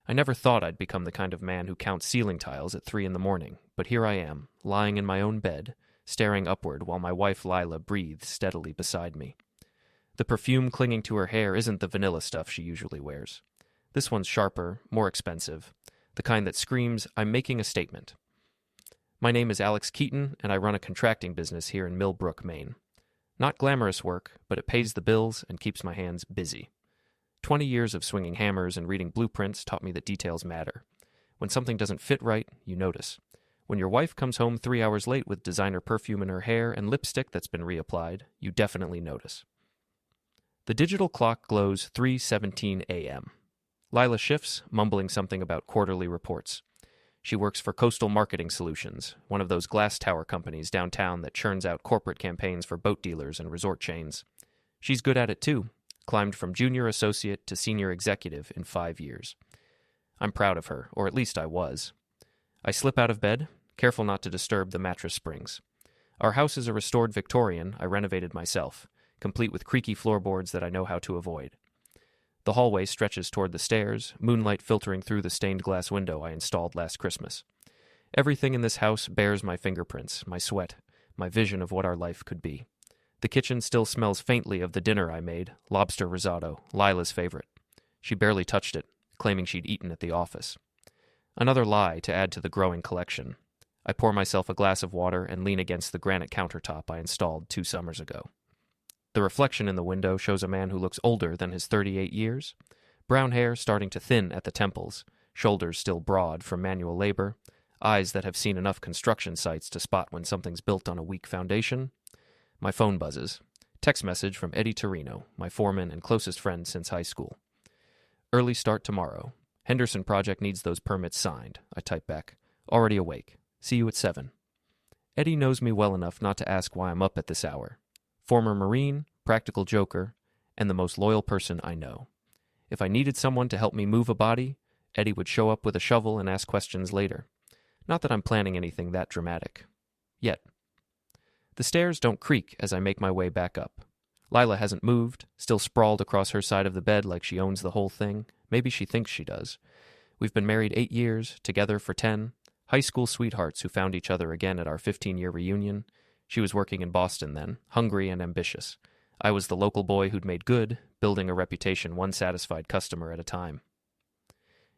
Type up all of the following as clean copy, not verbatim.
I never thought I'd become the kind of man who counts ceiling tiles at 3 a.m, but here I am, lying in my own bed, staring upward while my wife Lila breathes steadily beside me. The perfume clinging to her hair isn't the vanilla stuff she usually wears. This one's sharper, more expensive, the kind that screams, "I'm making a statement." My name is Alex Keaton, and I run a contracting business here in Millbrook, Maine. Not glamorous work, but it pays the bills and keeps my hands busy. 20 years of swinging hammers and reading blueprints taught me that details matter. When something doesn't fit right, you notice. When your wife comes home 3 hours late with designer perfume in her hair and lipstick that's been reapplied, you definitely notice. The digital clock glows 3:17 a.m. Lila shifts, mumbling something about quarterly reports. She works for Coastal Marketing Solutions, one of those glass tower companies downtown that churns out corporate campaigns for boat dealers and resort chains. She's good at it too, climbed from junior associate to senior executive in 5 years. I'm proud of her, or at least I was. I slip out of bed, careful not to disturb the mattress springs. Our house is a restored Victorian I renovated myself, complete with creaky floorboards that I know how to avoid. The hallway stretches toward the stairs, moonlight filtering through the stained glass window I installed last Christmas. Everything in this house bears my fingerprints, my sweat, my vision of what our life could be. The kitchen still smells faintly of the dinner I made, lobster risotto, Lila's favorite. She barely touched it, claiming she'd eaten at the office. Another lie to add to the growing collection. I pour myself a glass of water and lean against the granite countertop I installed 2 summers ago. The reflection in the window shows a man who looks older than his 38 years. Brown hair starting to thin at the temples, shoulders still broad from manual labor, eyes that have seen enough construction sites to spot when something's built on a weak foundation. My phone buzzes. Text message from Eddie Torino, my foreman and closest friend since high school. Early start tomorrow. Henderson project needs those permits signed, I type back. Already awake. See you at 7. Eddie knows me well enough not to ask why I'm up at this hour. Former Marine, practical joker, and the most loyal person I know. If I needed someone to help me move a body, Eddie would show up with a shovel and ask questions later. Not that I'm planning anything that dramatic. Yet. The stairs don't creak as I make my way back up. Lila hasn't moved, still sprawled across her side of the bed like she owns the whole thing. Maybe she thinks she does. We've been married 8 years, together for 10. High school sweethearts who found each other again at our 15-year reunion. She was working in Boston then, hungry and ambitious. I was the local boy who'd made good, building a reputation one satisfied customer at a time.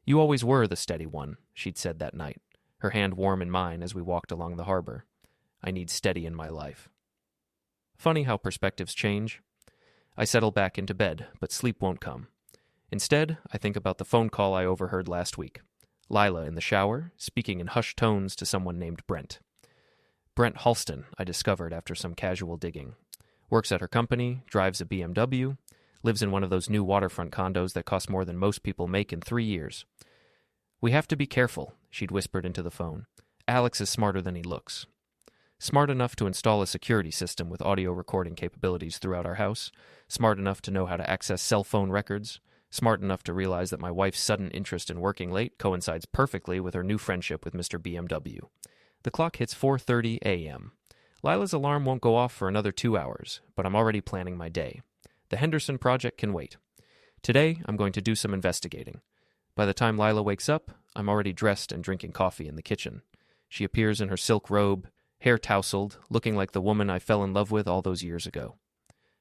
"You always were the steady one," she'd said that night, her hand warm in mine as we walked along the harbor. I need steady in my life. Funny how perspectives change. I settle back into bed, but sleep won't come. Instead, I think about the phone call I overheard last week. Lila in the shower, speaking in hushed tones to someone named Brent. Brent Halston, I discovered after some casual digging. Works at her company, drives a BMW, lives in one of those new waterfront condos that cost more than most people make in 3 years. "We have to be careful," she'd whispered into the phone. "Alex is smarter than he looks." Smart enough to install a security system with audio recording capabilities throughout our house, smart enough to know how to access cell phone records, smart enough to realize that my wife's sudden interest in working late coincides perfectly with her new friendship with Mr. BMW. The clock hits 4:30 a.m. Lila's alarm won't go off for another 2 hours, but I'm already planning my day. The Henderson project can wait. Today, I'm going to do some investigating. By the time Lila wakes up, I'm already dressed and drinking coffee in the kitchen. She appears in her silk robe, hair tousled, looking like the woman I fell in love with all those years ago.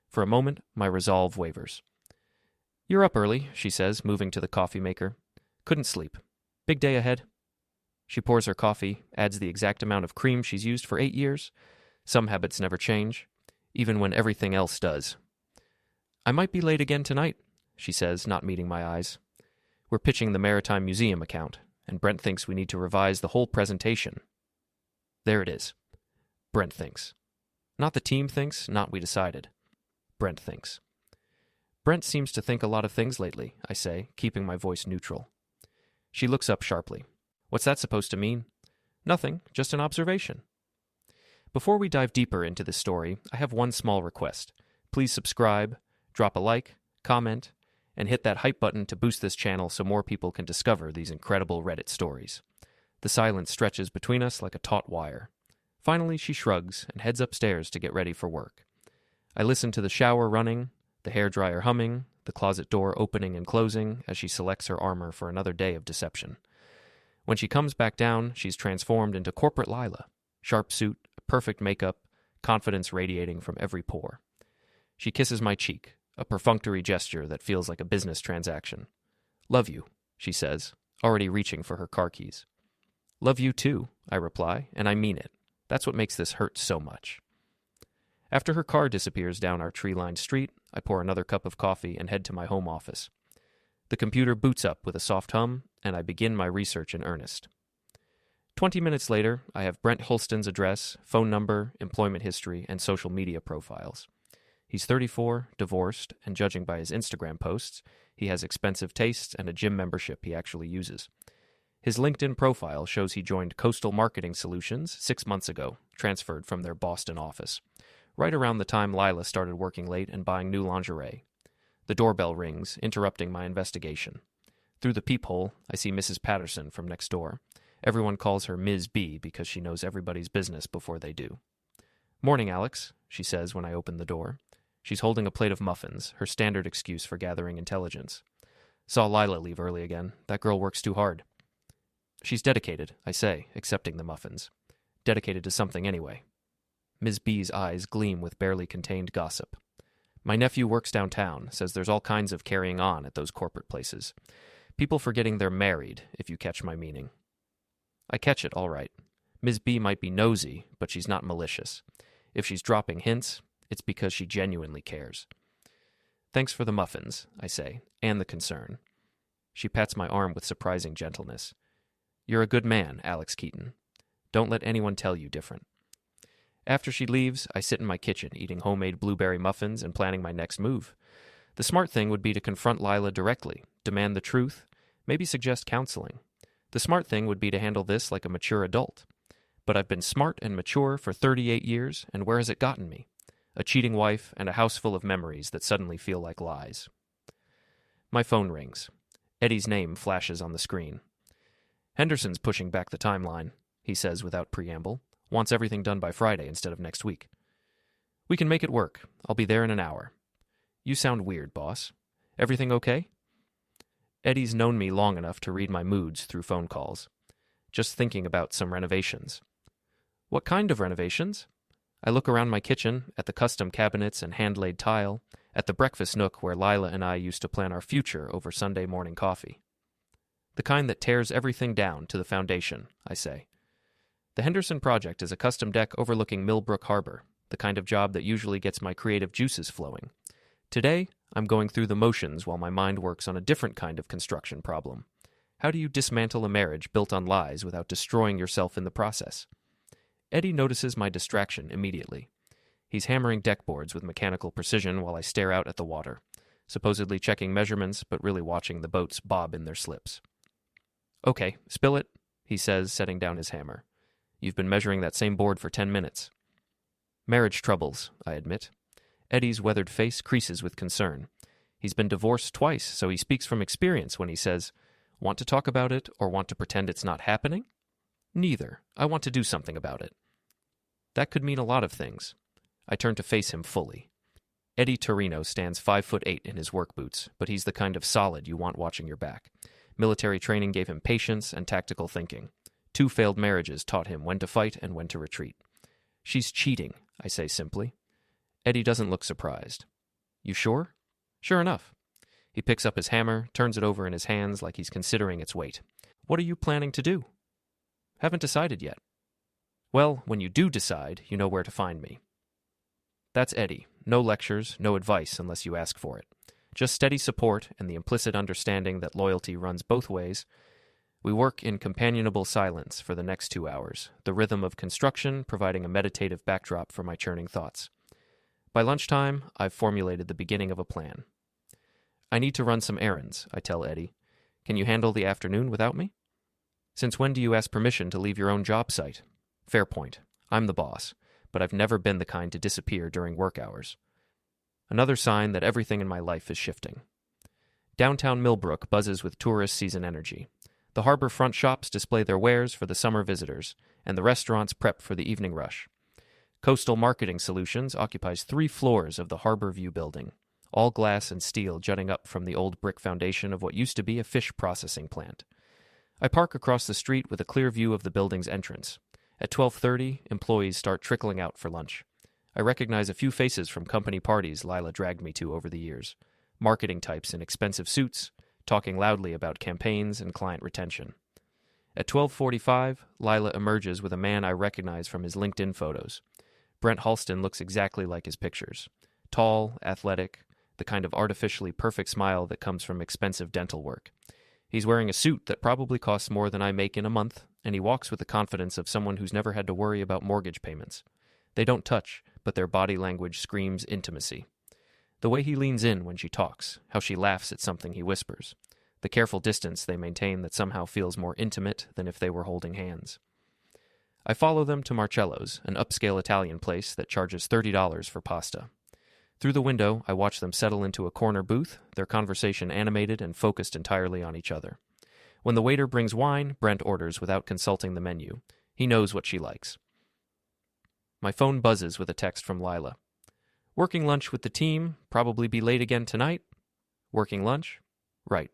For a moment, my resolve wavers. "You're up early," she says, moving to the coffee maker. "Couldn't sleep. Big day ahead?" She pours her coffee, adds the exact amount of cream she's used for 8 years. Some habits never change, even when everything else does. "I might be late again tonight," she says, not meeting my eyes. We're pitching the Maritime Museum account, and Brent thinks we need to revise the whole presentation. There it is. Brent thinks. Not the team thinks, not we decided. Brent thinks. "Brent seems to think a lot of things lately," I say, keeping my voice neutral. She looks up sharply. "What's that supposed to mean?" "Nothing, just an observation." Before we dive deeper into this story, I have one small request. Please subscribe, drop a like, comment, and hit that hype button to boost this channel so more people can discover these incredible Reddit stories. The silence stretches between us like a taut wire. Finally, she shrugs and heads upstairs to get ready for work. I listen to the shower running, the hairdryer humming, the the closet door opening and closing as she selects her armor for another day of deception. When she comes back down, she's transformed into corporate Lila. Sharp suit, perfect makeup, confidence radiating from every pore. She kisses my cheek, a perfunctory gesture that feels like a business transaction. "Love you," she says, already reaching for her car keys. "Love you too," I reply, and I mean it. That's what makes this hurt so much. After her car disappears down our tree-lined street, I pour another cup of coffee and head to my home office. The computer boots up with a soft hum, and I begin my research in earnest. 20 minutes later, I have Brent Holston's address, phone number, employment history, and social media profiles. He's 34, divorced, and judging by his Instagram posts, he has expensive tastes and a gym membership he actually uses. His LinkedIn profile shows he joined Coastal Marketing Solutions 6 months ago, transferred from their Boston office, right around the time Lila started working late and buying new lingerie. The doorbell rings, interrupting my investigation. Through the peephole, I see Mrs. Patterson from next door. Everyone calls her Ms. B because she knows everybody's business before they do. "Morning, Alex," she says when I open the door. She's holding a plate of muffins, her standard excuse for gathering intelligence. "Saw Lila leave early again. That girl works too hard." "She's dedicated," I say, accepting the muffins. "Dedicated to something anyway." Ms. B's eyes gleam with barely contained gossip. "My nephew works downtown, says there's all kinds of carrying on at those corporate places. People forgetting they're married, if you catch my meaning." I catch it, all right. Ms. B might be nosy, but she's not malicious. If she's dropping hints, it's because she genuinely cares. "Thanks for the muffins," I say, "and the concern." She pats my arm with surprising gentleness. "You're a good man, Alex Keaton. Don't let anyone tell you different." After she leaves, I sit in my kitchen eating homemade blueberry muffins and planning my next move. The smart thing would be to confront Lila directly, demand the truth, maybe suggest counseling. The smart thing would be to handle this like a mature adult. But I've been smart and mature for 38 years, and where has it gotten me? A cheating wife and a house full of memories that suddenly feel like lies. My phone rings. Eddie's name flashes on the screen. "Henderson's pushing back the timeline," he says without preamble. "Wants everything done by Friday instead of next week." "We can make it work. I'll be there in an hour." "You sound weird, boss. Everything okay?" Eddie's known me long enough to read my moods through phone calls. "Just thinking about some renovations." "What kind of renovations?" I look around my kitchen, at the custom cabinets and hand-laid tile, at the breakfast nook where Lila and I used to plan our future over Sunday morning coffee. "The kind that tears everything down to the foundation," I say. "The Henderson project is a custom deck overlooking Millbrook Harbor, the kind of job that usually gets my creative juices flowing. Today, I'm going through the motions while my mind works on a different kind of construction problem. How do you dismantle a marriage built on lies without destroying yourself in the process?" Eddie notices my distraction immediately. He's hammering deck boards with mechanical precision while I stare out at the water, supposedly checking measurements but really watching the boats bob in their slips. "Okay, spill it," he says, setting down his hammer. "You've been measuring that same board for 10 minutes. "Marriage troubles," I admit. Eddie's weathered face creases with concern. He's been divorced twice, so he speaks from experience when he says, "Want to talk about it or want to pretend it's not happening?" "Neither. I want to do something about it." That could mean a lot of things. I turn to face him fully. Eddie Torino stands 5'8" in his work boots, but he's the kind of solid you want watching your back. Military training gave him patience and tactical thinking. 2 failed marriages taught him when to fight and when to retreat. "She's cheating," I say simply. Eddie doesn't look surprised. "You sure?" "Sure enough." He picks up his hammer, turns it over in his hands like he's considering its weight. "What are you planning to do?" "Haven't decided yet." "Well, when you do decide, you know where to find me." That's Eddie. No lectures, no advice unless you ask for it. Just steady support and the implicit understanding that loyalty runs both ways. We work in companionable silence for the next 2 hours, the rhythm of construction providing a meditative backdrop for my churning thoughts. By lunchtime, I've formulated the beginning of a plan. "I need to run some errands," I tell Eddie. "Can you handle the afternoon without me?" "Since when do you ask permission to leave your own job site?" "Fair point. I'm the boss, but I've never been the kind to disappear during work hours." Another sign that everything in my life is shifting. Downtown Millbrook buzzes with tourist season energy. The harbor front shops display their wares for the summer visitors, and the restaurants prep for the evening rush. Coastal Marketing Solutions occupies 3 floors of the Harbor View building. all glass and steel jutting up from the old brick foundation of what used to be a fish processing plant. I park across the street with a clear view of the building's entrance. At 12:30, employees start trickling out for lunch. I recognize a few faces from company parties Lila dragged me to over the years. Marketing types in expensive suits, talking loudly about campaigns and client retention. At 12:45, Lila emerges with a man I recognize from his LinkedIn photos. Brent Halston looks exactly like his pictures. Tall, athletic, the kind of artificially perfect smile that comes from expensive dental work. He's wearing a suit that probably costs more than I make in a month, and he walks with the confidence of someone who's never had to worry about mortgage payments. They don't touch, but their body language screams intimacy. The way he leans in when she talks, how she laughs at something he whispers. The careful distance they maintain that somehow feels more intimate than if they were holding hands. I follow them to Marcello's, an upscale Italian place that charges $30 for pasta. Through the window, I watch them settle into a corner booth, their conversation animated and focused entirely on each other. When the waiter brings wine, Brent orders without consulting the menu. He knows what she likes. My phone buzzes with a text from Lila. Working lunch with the team, probably be late again tonight. Working lunch? Right.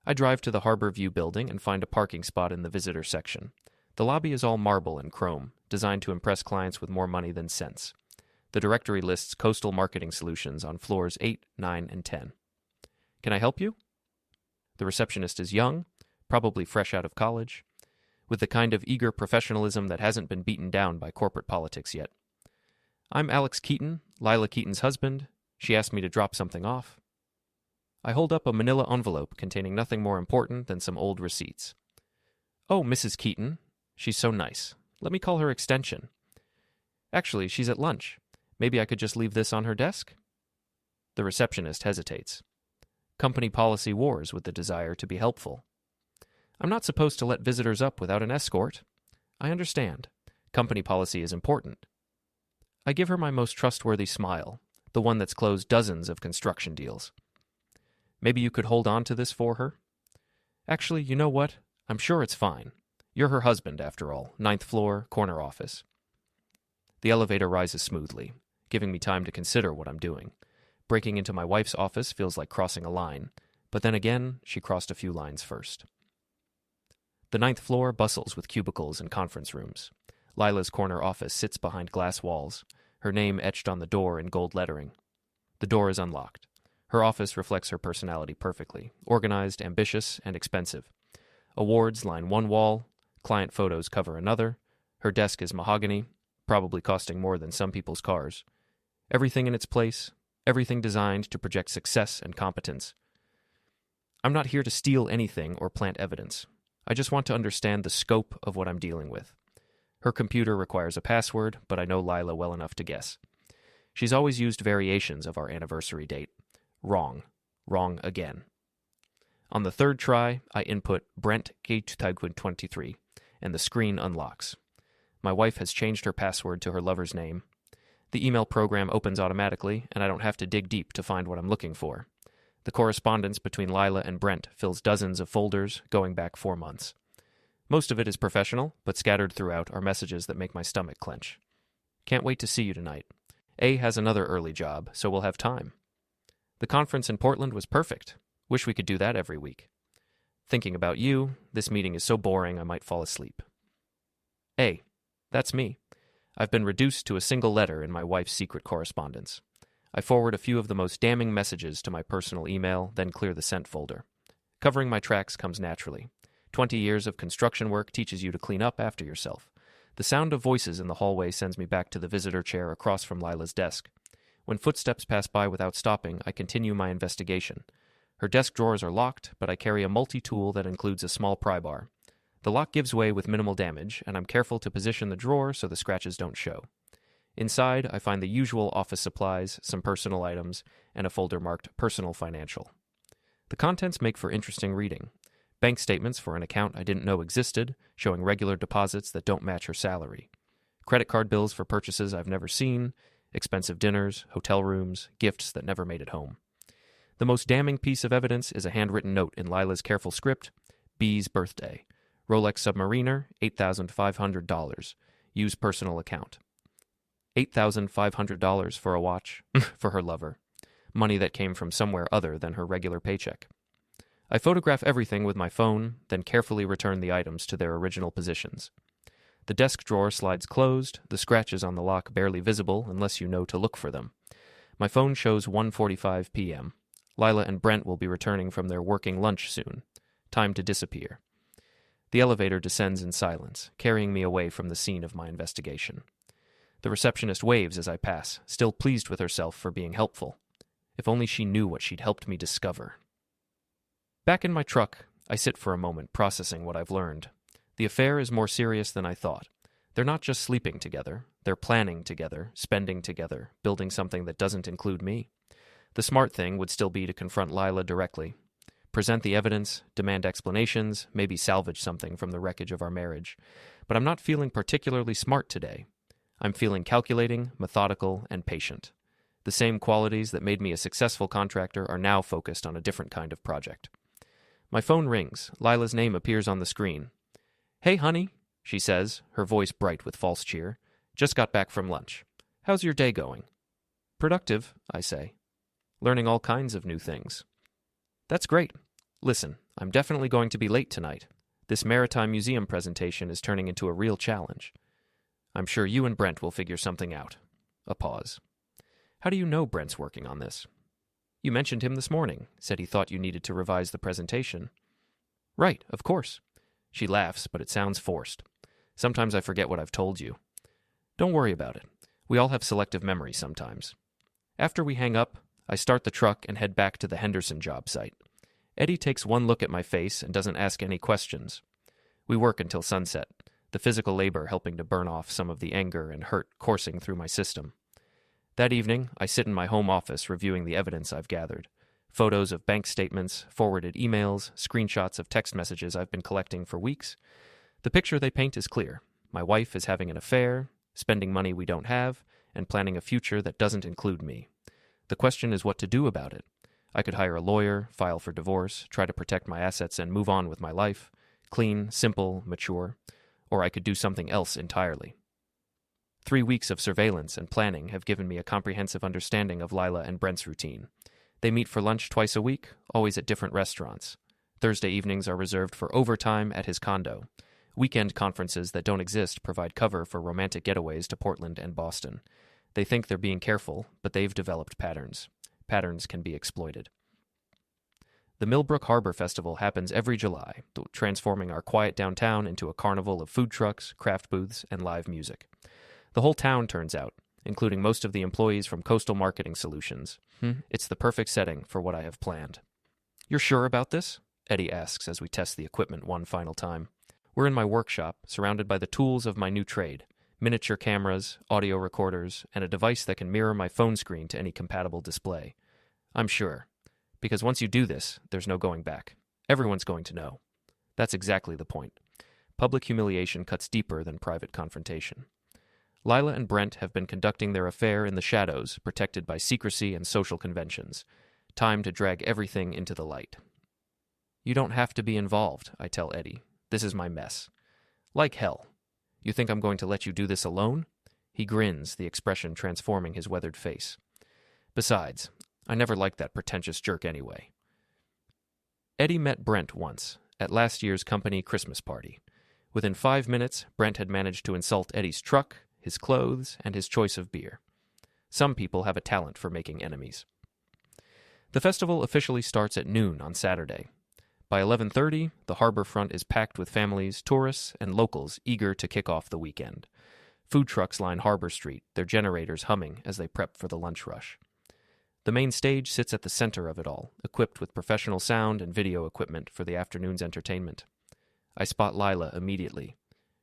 I drive to the Harbor View building and find a parking spot in the visitor section. The lobby is all marble and chrome, designed to impress clients with more money than sense. The directory lists coastal marketing solutions on floors 8, 9, and 10. Can I help you? The receptionist is young, probably fresh out of college, with the kind of eager professionalism that hasn't been beaten down by corporate politics yet. I'm Alex Keaton, Lila Keaton's husband. She asked me to drop something off. I hold up a manila envelope containing nothing more important than some old receipts. Oh, Mrs. Keaton. She's so nice. Let me call her extension. Actually, she's at lunch. Maybe I could just leave this on her desk? The receptionist hesitates. Company policy wars with the desire to be helpful. I'm not supposed to let visitors up without an escort. I understand. Company policy is important. I give her my most trustworthy smile, the one that's closed dozens of construction deals. Maybe you could hold on to this for her? Actually, you know what? I'm sure it's fine. You're her husband, after all. 9th floor, corner office. The elevator rises smoothly, giving me time to consider what I'm doing. Breaking into my wife's office feels like crossing a line, but then again, she crossed a few lines first. The 9th floor bustles with cubicles and conference rooms. Lila's corner office sits behind glass walls, her name etched on the door in gold lettering. The door is unlocked. Her office reflects her personality perfectly, organized, ambitious, and expensive. Awards line one wall, client photos cover another. Her desk is mahogany, probably costing more than some people's cars. Everything in its place, everything designed to project success and competence. I'm not here to steal anything or plant evidence. I just want to understand the scope of what I'm dealing with. Her computer requires a password, but I know Lila well enough to guess. She's always used variations of our anniversary date. Wrong. Wrong again. On the third try, I input Brent K2023, and the screen unlocks. My wife has changed her password to her lover's name. The email program opens automatically, and I don't have to dig deep to find what I'm looking for. The correspondence between Lila and Brent fills dozens of folders going back 4 months. Most of it is professional, but scattered throughout are messages that make my stomach clench. Can't wait to see you tonight. A has another early job, so we'll have time. The conference in Portland was perfect. Wish we could do that every week. Thinking about you, this meeting is so boring I might fall asleep. A. That's me. I've been reduced to a single letter in my wife's secret correspondence. I forward a few of the most damning messages to my personal email, then clear the sent folder. Covering my tracks comes naturally. 20 years of construction work teaches you to clean up after yourself. The sound of voices in the hallway sends me back to the visitor chair across from Lila's desk. When footsteps pass by without stopping, I continue my investigation. Her desk drawers are locked, but I carry a multi-tool that includes a small pry bar. The lock gives way with minimal damage, and I'm careful to position the drawer so the scratches don't show. Inside, I find the usual office supplies, some personal items, and a folder marked Personal Financial. The contents make for interesting reading. Bank statements for an account I didn't know existed, showing regular deposits that don't match her salary. Credit card bills for purchases I've never seen, expensive dinners, hotel rooms, gifts that never made it home. The most damning piece of evidence is a handwritten note in Lila's careful script, B's birthday. Rolex Submariner, $8,500. Use personal account. $8,500 for a watch, for her lover. money that came from somewhere other than her regular paycheck. I photograph everything with my phone, then carefully return the items to their original positions. The desk drawer slides closed, the scratches on the lock barely visible unless you know to look for them. My phone shows 1:45 p.m. Lila and Brent will be returning from their working lunch soon. Time to disappear. The elevator descends in silence, carrying me away from the scene of my investigation. The receptionist waves as I pass, still pleased with herself for being helpful. If only she knew what she'd helped me discover. Back in my truck, I sit for a moment processing what I've learned. The affair is more serious than I thought. They're not just sleeping together, they're planning together, spending together, building something that doesn't include me. The smart thing would still be to confront Lila directly. Present the evidence, demand explanations, maybe salvage something from the wreckage of our marriage. But I'm not feeling particularly smart today. I'm feeling calculating, methodical, and patient. The same qualities that made me a successful contractor are now focused on a different kind of project. My phone rings. Lila's name appears on the screen. "Hey, honey," she says, her voice bright with false cheer. "Just got back from lunch. How's your day going?" "Productive," I say. "Learning all kinds of new things." "That's great. Listen, I'm definitely going to be late tonight. This Maritime Museum presentation is turning into a real challenge. I'm sure you and Brent will figure something out." A pause. "How do you know Brent's working on this?" "You mentioned him this morning, said he thought you needed to revise the presentation." "Right, of course." She laughs, but it sounds forced. "Sometimes I forget what I've told you." "Don't worry about it. We all have selective memory sometimes." After we hang up, I start the truck and head back to the Henderson job site. Eddie takes one look at my face and doesn't ask any questions. We work until sunset, the physical labor helping to burn off some of the anger and hurt coursing through my system. That evening, I sit in my home office reviewing the evidence I've gathered. Photos of bank statements, forwarded emails, screenshots of text messages I've been collecting for weeks. The picture they paint is clear. My wife is having an affair, spending money we don't have, and planning a future that doesn't include me. The question is what to do about it. I could hire a lawyer, file for divorce, try to protect my assets and move on with my life. Clean, simple, mature. Or I could do something else entirely. 3 weeks of surveillance and planning have given me a comprehensive understanding of Lila and Brent's routine. They meet for lunch twice a week, always at different restaurants. Thursday evenings are reserved for overtime at his condo. Weekend conferences that don't exist provide cover for romantic getaways to Portland and Boston. They think they're being careful, but they've developed patterns. Patterns can be exploited. The Millbrook Harbor Festival happens every July, transforming our quiet downtown into a carnival of food trucks, craft booths, and live music. The whole town turns out, including most of the employees from Coastal Marketing Solutions. It's the perfect setting for what I have planned. "You're sure about this?" Eddie asks as we test the equipment one final time. We're in my workshop, surrounded by the tools of my new trade: miniature cameras, audio recorders, and a device that can mirror my phone screen to any compatible display. I'm sure. Because once you do this, there's no going back. Everyone's going to know. That's exactly the point. Public humiliation cuts deeper than private confrontation. Lila and Brent have been conducting their affair in the shadows, protected by secrecy and social conventions. Time to drag everything into the light. "You don't have to be involved," I tell Eddie. "This is my mess." "Like hell. You think I'm going to let you do this alone?" He grins, the expression transforming his weathered face. "Besides, I never liked that pretentious jerk anyway." Eddie met Brent once, at last year's company Christmas party. Within 5 minutes, Brent had managed to insult Eddie's truck, his clothes, and his choice of beer. Some people have a talent for making enemies. The festival officially starts at noon on Saturday. By 11:30, the harbor front is packed with families, tourists, and locals eager to kick off the weekend. Food trucks line Harbor Street, their generators humming as they prep for the lunch rush. The main stage sits at the center of it all, equipped with professional sound and video equipment for the afternoon's entertainment. I spot Lila immediately.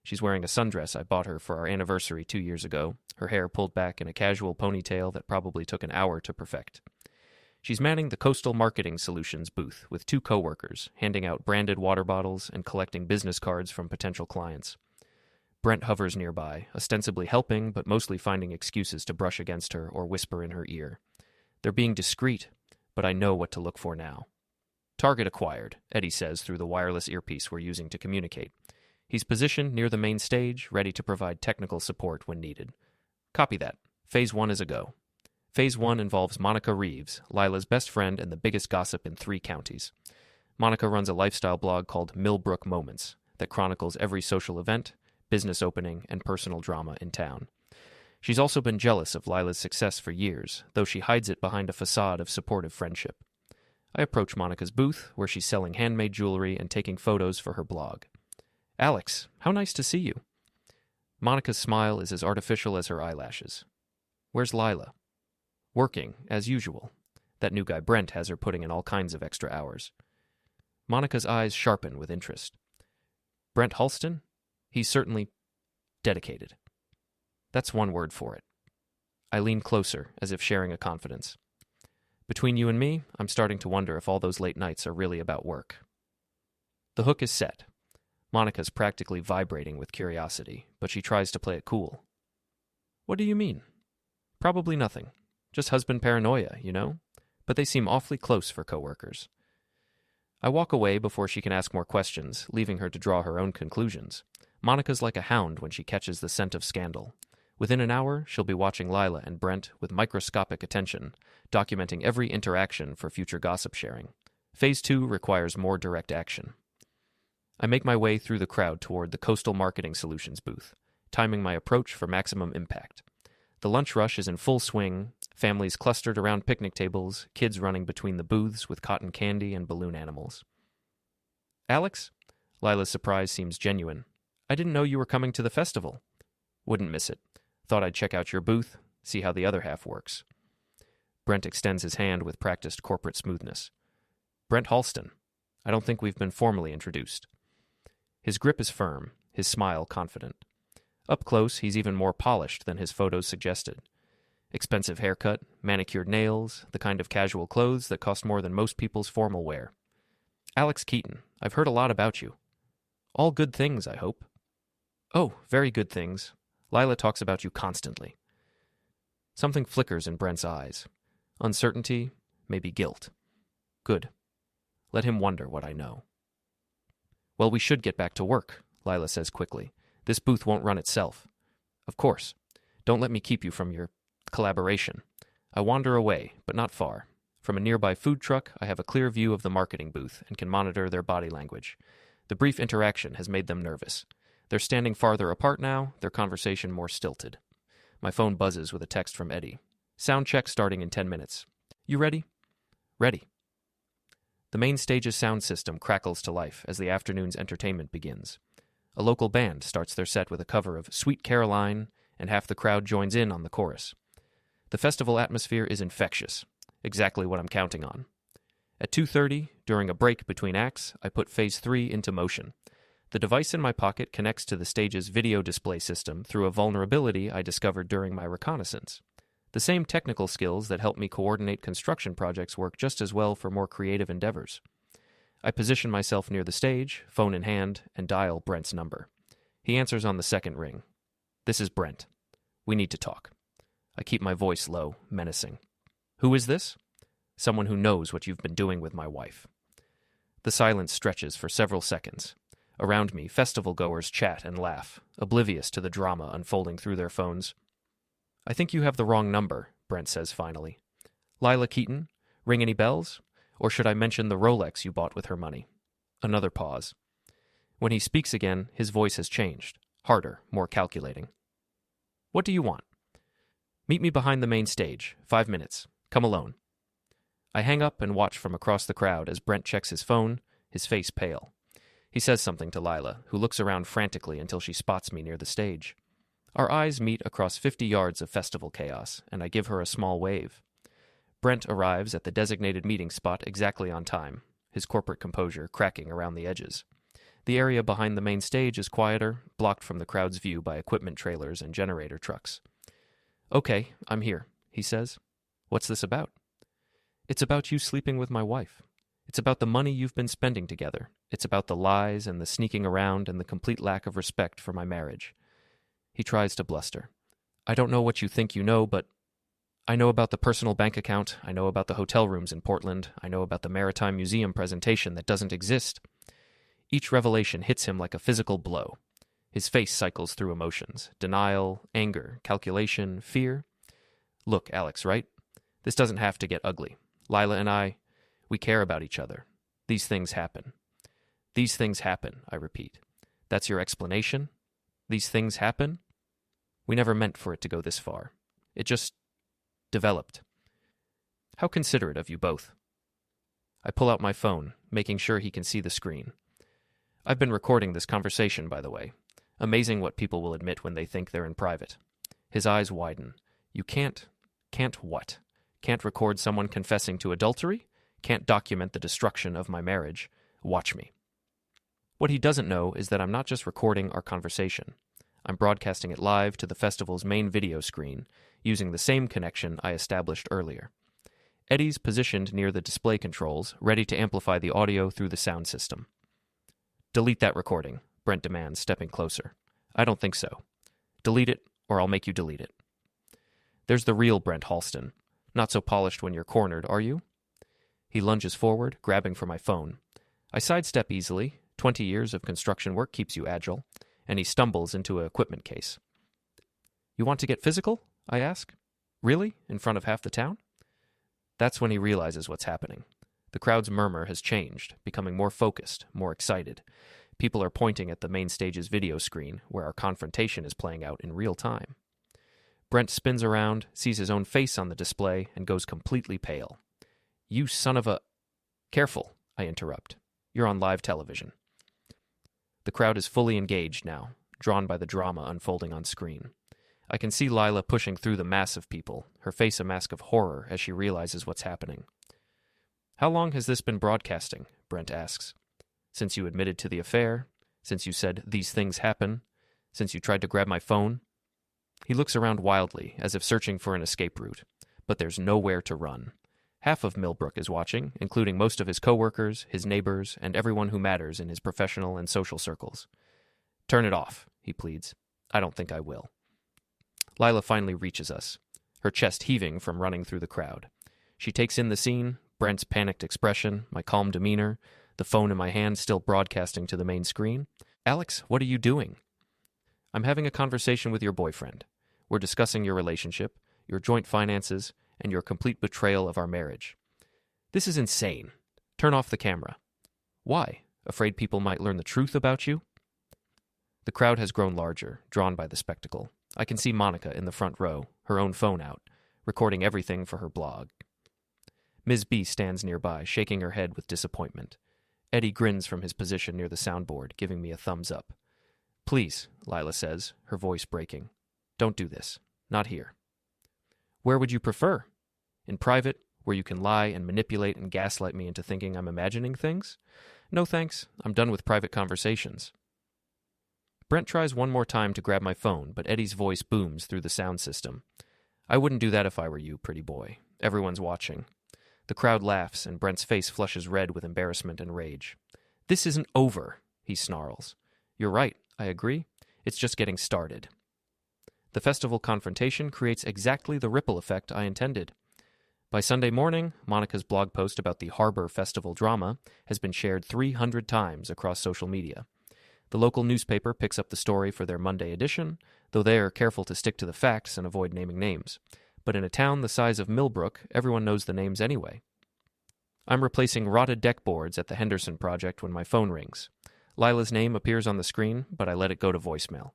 She's wearing a sundress I bought her for our anniversary 2 years ago, her hair pulled back in a casual ponytail that probably took an hour to perfect. She's manning the Coastal Marketing Solutions booth with 2 coworkers, handing out branded water bottles and collecting business cards from potential clients. Brent hovers nearby, ostensibly helping but mostly finding excuses to brush against her or whisper in her ear. They're being discreet, but I know what to look for now. "Target acquired," Eddie says through the wireless earpiece we're using to communicate. He's positioned near the main stage, ready to provide technical support when needed. "Copy that. Phase 1 is a go." Phase 1 involves Monica Reeves, Lila's best friend and the biggest gossip in 3 counties. Monica runs a lifestyle blog called Millbrook Moments that chronicles every social event, business opening, and personal drama in town. She's also been jealous of Lila's success for years, though she hides it behind a facade of supportive friendship. I approach Monica's booth, where she's selling handmade jewelry and taking photos for her blog. "Alex, how nice to see you." Monica's smile is as artificial as her eyelashes. "Where's Lila?" "Working, as usual. That new guy Brent has her putting in all kinds of extra hours." Monica's eyes sharpen with interest. "Brent Halston? He's certainly dedicated." That's one word for it. I lean closer, as if sharing a confidence. "Between you and me, I'm starting to wonder if all those late nights are really about work." The hook is set. Monica's practically vibrating with curiosity, but she tries to play it cool. "What do you mean?" "Probably nothing. Just husband paranoia, you know? But they seem awfully close for coworkers." I walk away before she can ask more questions, leaving her to draw her own conclusions. Monica's like a hound when she catches the scent of scandal. Within an hour, she'll be watching Lila and Brent with microscopic attention, documenting every interaction for future gossip sharing. Phase 2 requires more direct action. I make my way through the crowd toward the Coastal Marketing Solutions booth, timing my approach for maximum impact. The lunch rush is in full swing, families clustered around picnic tables, kids running between the booths with cotton candy and balloon animals. "Alex?" Lila's surprise seems genuine. "I didn't know you were coming to the festival." "Wouldn't miss it. Thought I'd check out your booth, see how the other half works." Brent extends his hand with practiced corporate smoothness. "Brent Halston. I don't think we've been formally introduced." His grip is firm, his smile confident. Up close, he's even more polished than his photos suggested. Expensive haircut, manicured nails, the kind of casual clothes that cost more than most people's formal wear. "Alex Keaton, I've heard a lot about you." "All good things, I hope." "Oh, very good things. Lila talks about you constantly." Something flickers in Brent's eyes. Uncertainty, maybe guilt. Good. Let him wonder what I know. "Well, we should get back to work," Lila says quickly. "This booth won't run itself." "Of course. Don't let me keep you from your collaboration." I wander away, but not far. From a nearby food truck, I have a clear view of the marketing booth and can monitor their body language. The brief interaction has made them nervous. They're standing farther apart now, their conversation more stilted. My phone buzzes with a text from Eddie. "Sound check starting in 10 minutes. You ready?" "Ready." The main stage's sound system crackles to life as the afternoon's entertainment begins. A local band starts their set with a cover of Sweet Caroline, and half the crowd joins in on the chorus. The festival atmosphere is infectious, exactly what I'm counting on. At 2:30, during a break between acts, I put Phase 3 into motion. The device in my pocket connects to the stage's video display system through a vulnerability I discovered during my reconnaissance. The same technical skills that help me coordinate construction projects work just as well for more creative endeavors. I position myself near the stage, phone in hand, and dial Brent's number. He answers on the second ring. "This is Brent. We need to talk." I keep my voice low, menacing. "Who is this?" "Someone who knows what you've been doing with my wife." The silence stretches for several seconds. Around me, festival-goers chat and laugh, oblivious to the drama unfolding through their phones. "I think you have the wrong number," Brent says finally. "Lila Keaton? Ring any bells? Or should I mention the Rolex you bought with her money?" Another pause. When he speaks again, his voice has changed. Harder, more calculating. "What do you want?" "Meet me behind the main stage. 5 minutes. Come alone." I hang up and watch from across the crowd as Brent checks his phone, his face pale. He says something to Lila, who looks around frantically until she spots me near the stage. Our eyes meet across 50 yards of festival chaos, and I give her a small wave. Brent arrives at the designated meeting spot exactly on time, his corporate composure cracking around the edges. The area behind the main stage is quieter, blocked from the crowd's view by equipment trailers and generator trucks. "Okay, I'm here," he says. "What's this about?" "It's about you sleeping with my wife. It's about the money you've been spending together. It's about the lies and the sneaking around and the complete lack of respect for my marriage." He tries to bluster. "I don't know what you think you know, but I know about the personal bank account. I know about the hotel rooms in Portland. I know about the Maritime Museum presentation that doesn't exist." Each revelation hits him like a physical blow. His face cycles through emotions: denial, anger, calculation, fear. "Look, Alex, right? This doesn't have to get ugly. Lila and I, we care about each other. These things happen. These things happen, I repeat. That's your explanation? These things happen? We never meant for it to go this far. It just developed. How considerate of you both. I pull out my phone, making sure he can see the screen. I've been recording this conversation, by the way. Amazing what people will admit when they think they're in private. His eyes widen. You can't what? Can't record someone confessing to adultery? Can't document the destruction of my marriage? Watch me. What he doesn't know is that I'm not just recording our conversation. I'm broadcasting it live to the festival's main video screen, using the same connection I established earlier. Eddie's positioned near the display controls, ready to amplify the audio through the sound system. Delete that recording, Brent demands, stepping closer. I don't think so. Delete it, or I'll make you delete it. There's the real Brent Halston. Not so polished when you're cornered, are you? He lunges forward, grabbing for my phone. I sidestep easily. 20 years of construction work keeps you agile. And he stumbles into an equipment case. You want to get physical? I ask. Really? In front of half the town? That's when he realizes what's happening. The crowd's murmur has changed, becoming more focused, more excited. People are pointing at the main stage's video screen, where our confrontation is playing out in real time. Brent spins around, sees his own face on the display, and goes completely pale. You son of a... Careful, I interrupt. You're on live television. The crowd is fully engaged now, drawn by the drama unfolding on screen. I can see Lila pushing through the mass of people, her face a mask of horror as she realizes what's happening. How long has this been broadcasting? Brent asks. Since you admitted to the affair? Since you said, these things happen? Since you tried to grab my phone? He looks around wildly, as if searching for an escape route. But there's nowhere to run. Half of Millbrook is watching, including most of his coworkers, his neighbors, and everyone who matters in his professional and social circles. Turn it off, he pleads. I don't think I will. Lila finally reaches us, her chest heaving from running through the crowd. She takes in the scene, Brent's panicked expression, my calm demeanor, the phone in my hand still broadcasting to the main screen. Alex, what are you doing? I'm having a conversation with your boyfriend. We're discussing your relationship, your joint finances, and your complete betrayal of our marriage. This is insane. Turn off the camera. Why? Afraid people might learn the truth about you? The crowd has grown larger, drawn by the spectacle. I can see Monica in the front row, her own phone out, recording everything for her blog. Ms. B stands nearby, shaking her head with disappointment. Eddie grins from his position near the soundboard, giving me a thumbs up. Please, Lila says, her voice breaking. Don't do this. Not here. Where would you prefer? In private, where you can lie and manipulate and gaslight me into thinking I'm imagining things? No thanks. I'm done with private conversations. Brent tries one more time to grab my phone, but Eddie's voice booms through the sound system. I wouldn't do that if I were you, pretty boy. Everyone's watching. The crowd laughs, and Brent's face flushes red with embarrassment and rage. This isn't over, he snarls. You're right, I agree. It's just getting started. The festival confrontation creates exactly the ripple effect I intended. By Sunday morning, Monica's blog post about the Harbor Festival drama has been shared 300 times across social media. The local newspaper picks up the story for their Monday edition, though they are careful to stick to the facts and avoid naming names. But in a town the size of Millbrook, everyone knows the names anyway. I'm replacing rotted deck boards at the Henderson project when my phone rings. Lila's name appears on the screen, but I let it go to voicemail.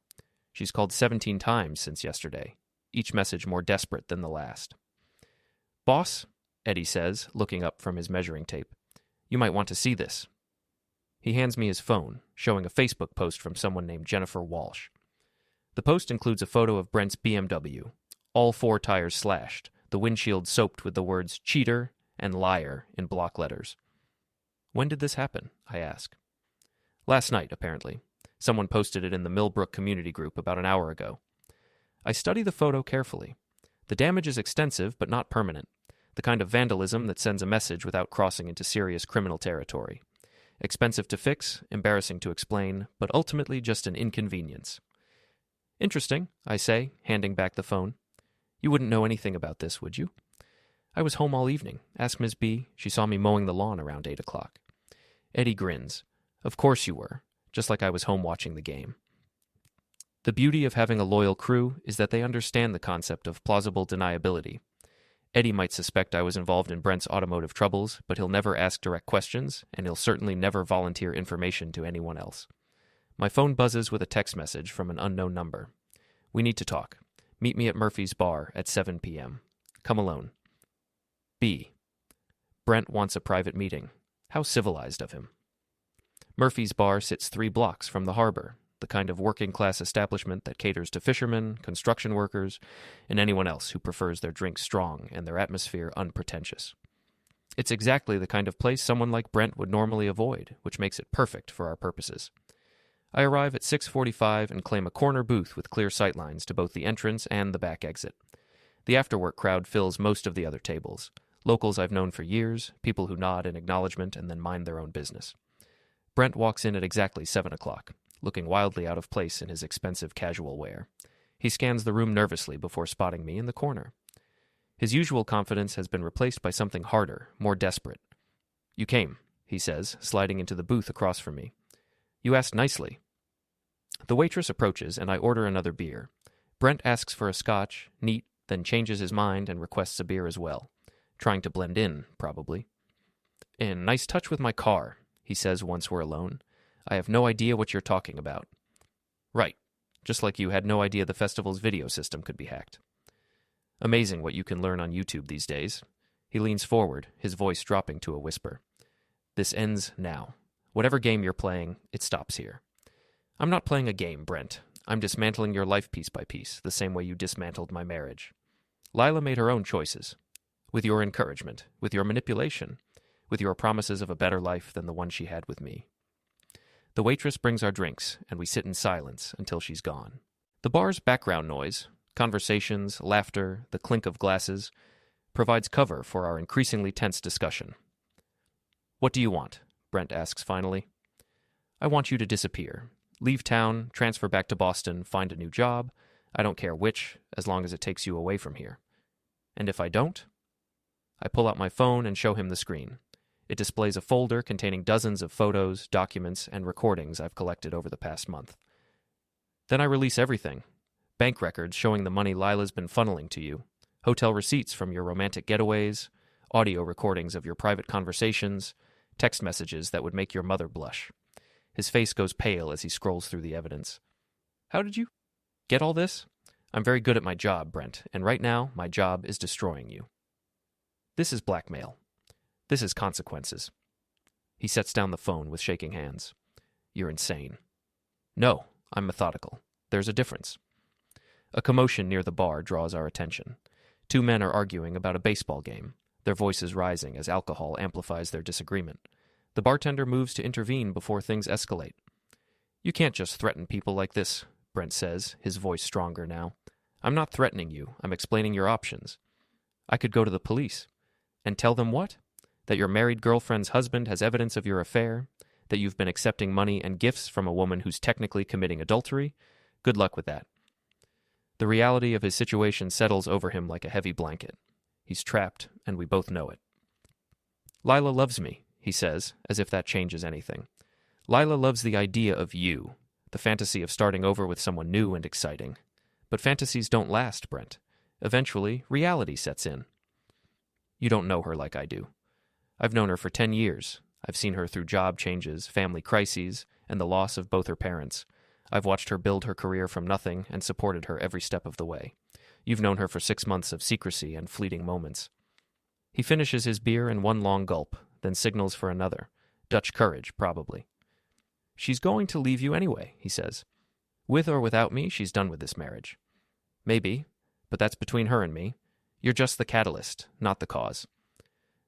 She's called 17 times since yesterday, each message more desperate than the last. Boss, Eddie says, looking up from his measuring tape. You might want to see this. He hands me his phone, showing a Facebook post from someone named Jennifer Walsh. The post includes a photo of Brent's BMW, all 4 tires slashed, the windshield soaked with the words cheater and liar in block letters. When did this happen? I ask. Last night, apparently. Someone posted it in the Millbrook community group about an hour ago. I study the photo carefully. The damage is extensive, but not permanent. The kind of vandalism that sends a message without crossing into serious criminal territory. Expensive to fix, embarrassing to explain, but ultimately just an inconvenience. Interesting, I say, handing back the phone. You wouldn't know anything about this, would you? I was home all evening. Ask Ms. B. She saw me mowing the lawn around 8 o'clock. Eddie grins. Of course you were, just like I was home watching the game. The beauty of having a loyal crew is that they understand the concept of plausible deniability. Eddie might suspect I was involved in Brent's automotive troubles, but he'll never ask direct questions, and he'll certainly never volunteer information to anyone else. My phone buzzes with a text message from an unknown number. We need to talk. Meet me at Murphy's bar at 7 p.m. Come alone. B. Brent wants a private meeting. How civilized of him. Murphy's bar sits 3 blocks from the harbor, the kind of working-class establishment that caters to fishermen, construction workers, and anyone else who prefers their drinks strong and their atmosphere unpretentious. It's exactly the kind of place someone like Brent would normally avoid, which makes it perfect for our purposes. I arrive at 6:45 and claim a corner booth with clear sightlines to both the entrance and the back exit. The afterwork crowd fills most of the other tables. Locals I've known for years, people who nod in acknowledgement and then mind their own business. Brent walks in at exactly 7 o'clock, looking wildly out of place in his expensive casual wear. He scans the room nervously before spotting me in the corner. His usual confidence has been replaced by something harder, more desperate. "You came," he says, sliding into the booth across from me. "You asked nicely." The waitress approaches, and I order another beer. Brent asks for a scotch, neat, then changes his mind and requests a beer as well. Trying to blend in, probably. "And nice touch with my car," he says once we're alone. "I have no idea what you're talking about." "Right. Just like you had no idea the festival's video system could be hacked." Amazing what you can learn on YouTube these days. He leans forward, his voice dropping to a whisper. "This ends now. Whatever game you're playing, it stops here." "I'm not playing a game, Brent. I'm dismantling your life piece by piece, the same way you dismantled my marriage. Lila made her own choices. With your encouragement, with your manipulation, with your promises of a better life than the one she had with me." The waitress brings our drinks, and we sit in silence until she's gone. The bar's background noise, conversations, laughter, the clink of glasses, provides cover for our increasingly tense discussion. "What do you want?" Brent asks finally. "I want you to disappear. Leave town, transfer back to Boston, find a new job. I don't care which, as long as it takes you away from here. And if I don't?" I pull out my phone and show him the screen. It displays a folder containing dozens of photos, documents, and recordings I've collected over the past month. Then I release everything. Bank records showing the money Lila's been funneling to you, hotel receipts from your romantic getaways, audio recordings of your private conversations, text messages that would make your mother blush. His face goes pale as he scrolls through the evidence. "How did you get all this?" "I'm very good at my job, Brent, and right now, my job is destroying you." This is blackmail. This is consequences. He sets down the phone with shaking hands. "You're insane." "No, I'm methodical. There's a difference." A commotion near the bar draws our attention. 2 men are arguing about a baseball game, their voices rising as alcohol amplifies their disagreement. The bartender moves to intervene before things escalate. "You can't just threaten people like this," Brent says, his voice stronger now. "I'm not threatening you. I'm explaining your options." "I could go to the police." "And tell them what? That your married girlfriend's husband has evidence of your affair? That you've been accepting money and gifts from a woman who's technically committing adultery? Good luck with that." The reality of his situation settles over him like a heavy blanket. He's trapped, and we both know it. "Lila loves me," he says, as if that changes anything. "Lila loves the idea of you, the fantasy of starting over with someone new and exciting. But fantasies don't last, Brent. Eventually, reality sets in." "You don't know her like I do. I've known her for 10 years. I've seen her through job changes, family crises, and the loss of both her parents. I've watched her build her career from nothing and supported her every step of the way. You've known her for 6 months of secrecy and fleeting moments." He finishes his beer in one long gulp, then signals for another. Dutch courage, probably. "She's going to leave you anyway," he says. "With or without me, she's done with this marriage." "Maybe, but that's between her and me. You're just the catalyst, not the cause."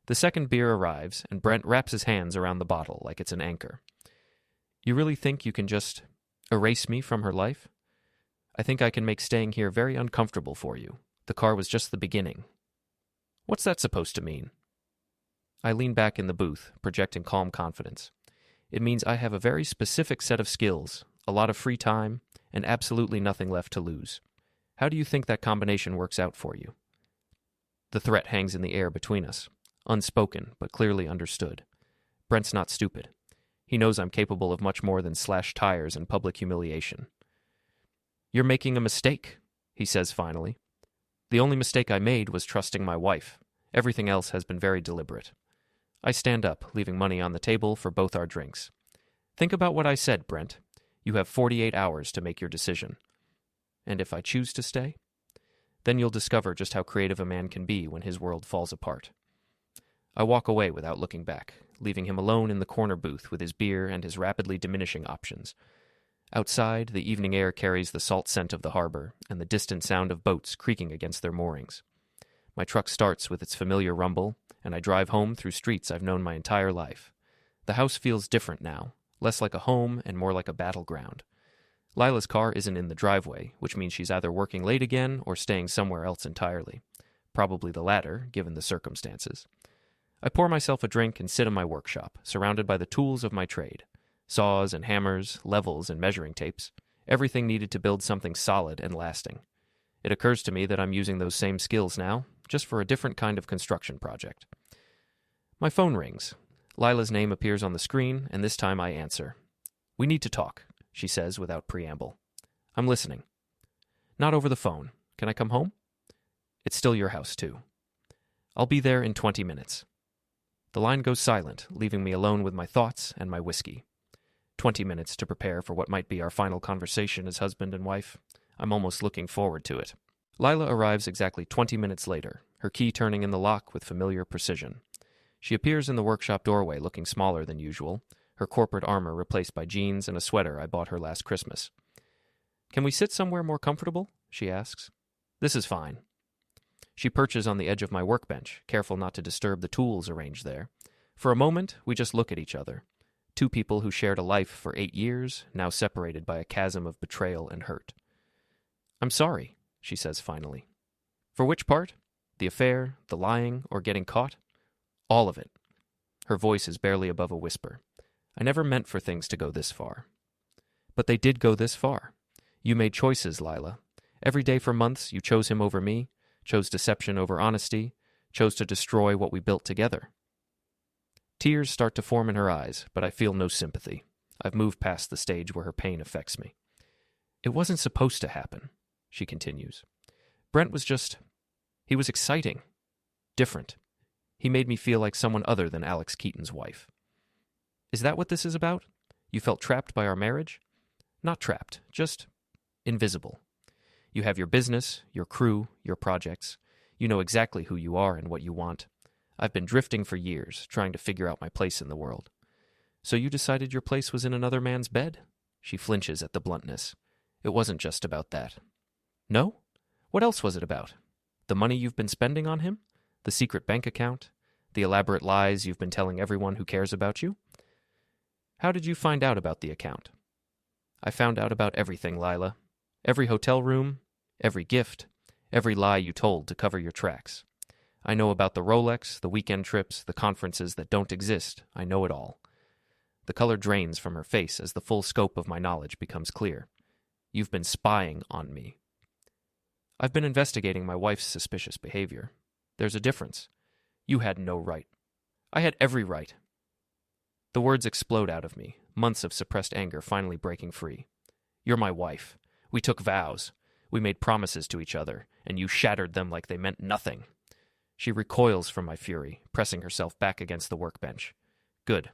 The second beer arrives, and Brent wraps his hands around the bottle like it's an anchor. "You really think you can just erase me from her life? I think I can make staying here very uncomfortable for you. The car was just the beginning." "What's that supposed to mean?" I lean back in the booth, projecting calm confidence. "It means I have a very specific set of skills, a lot of free time, and absolutely nothing left to lose. How do you think that combination works out for you?" The threat hangs in the air between us, unspoken but clearly understood. Brent's not stupid. He knows I'm capable of much more than slash tires and public humiliation. "You're making a mistake," he says finally. The only mistake I made was trusting my wife. Everything else has been very deliberate. I stand up, leaving money on the table for both our drinks. Think about what I said, Brent. You have 48 hours to make your decision. And if I choose to stay? Then you'll discover just how creative a man can be when his world falls apart. I walk away without looking back, leaving him alone in the corner booth with his beer and his rapidly diminishing options. Outside, the evening air carries the salt scent of the harbor and the distant sound of boats creaking against their moorings. My truck starts with its familiar rumble, and I drive home through streets I've known my entire life. The house feels different now, less like a home and more like a battleground. Lila's car isn't in the driveway, which means she's either working late again or staying somewhere else entirely. Probably the latter, given the circumstances. I pour myself a drink and sit in my workshop, surrounded by the tools of my trade. Saws and hammers, levels and measuring tapes. Everything needed to build something solid and lasting. It occurs to me that I'm using those same skills now, just for a different kind of construction project. My phone rings. Lila's name appears on the screen, and this time I answer. "We need to talk," she says without preamble. "I'm listening." "Not over the phone. Can I come home?" "It's still your house, too." "I'll be there in 20 minutes. The line goes silent, leaving me alone with my thoughts and my whiskey. 20 minutes to prepare for what might be our final conversation as husband and wife. I'm almost looking forward to it. Lila arrives exactly 20 minutes later, her key turning in the lock with familiar precision. She appears in the workshop doorway looking smaller than usual, her corporate armor replaced by jeans and a sweater I bought her last Christmas. "Can we sit somewhere more comfortable?" she asks. "This is fine." She perches on the edge of my workbench, careful not to disturb the tools arranged there. For a moment, we just look at each other. Two people who shared a life for 8 years, now separated by a chasm of betrayal and hurt. "I'm sorry," she says finally. "For which part? The affair, the lying, or getting caught?" "All of it." Her voice is barely above a whisper. "I never meant for things to go this far." "But they did go this far. You made choices, Lila. Every day for months you chose him over me, chose deception over honesty, chose to destroy what we built together." Tears start to form in her eyes, but I feel no sympathy. I've moved past the stage where her pain affects me. "It wasn't supposed to happen," she continues. "Brent was he was exciting. Different. He made me feel like someone other than Alex Keaton's wife." "Is that what this is about? You felt trapped by our marriage?" "Not trapped, just invisible. You have your business, your crew, your projects. You know exactly who you are and what you want. I've been drifting for years, trying to figure out my place in the world." "So you decided your place was in another man's bed?" She flinches at the bluntness. "It wasn't just about that." "No? What else was it about? The money you've been spending on him? The secret bank account? The elaborate lies you've been telling everyone who cares about you?" "How did you find out about the account?" "I found out about everything, Lila. Every hotel room, every gift, every lie you told to cover your tracks. I know about the Rolex, the weekend trips, the conferences that don't exist. I know it all." The color drains from her face as the full scope of my knowledge becomes clear. "You've been spying on me." "I've been investigating my wife's suspicious behavior. There's a difference. You had no right." "I had every right." The words explode out of me, months of suppressed anger finally breaking free. "You're my wife. We took vows. We made promises to each other, and you shattered them like they meant nothing." She recoils from my fury, pressing herself back against the workbench. Good.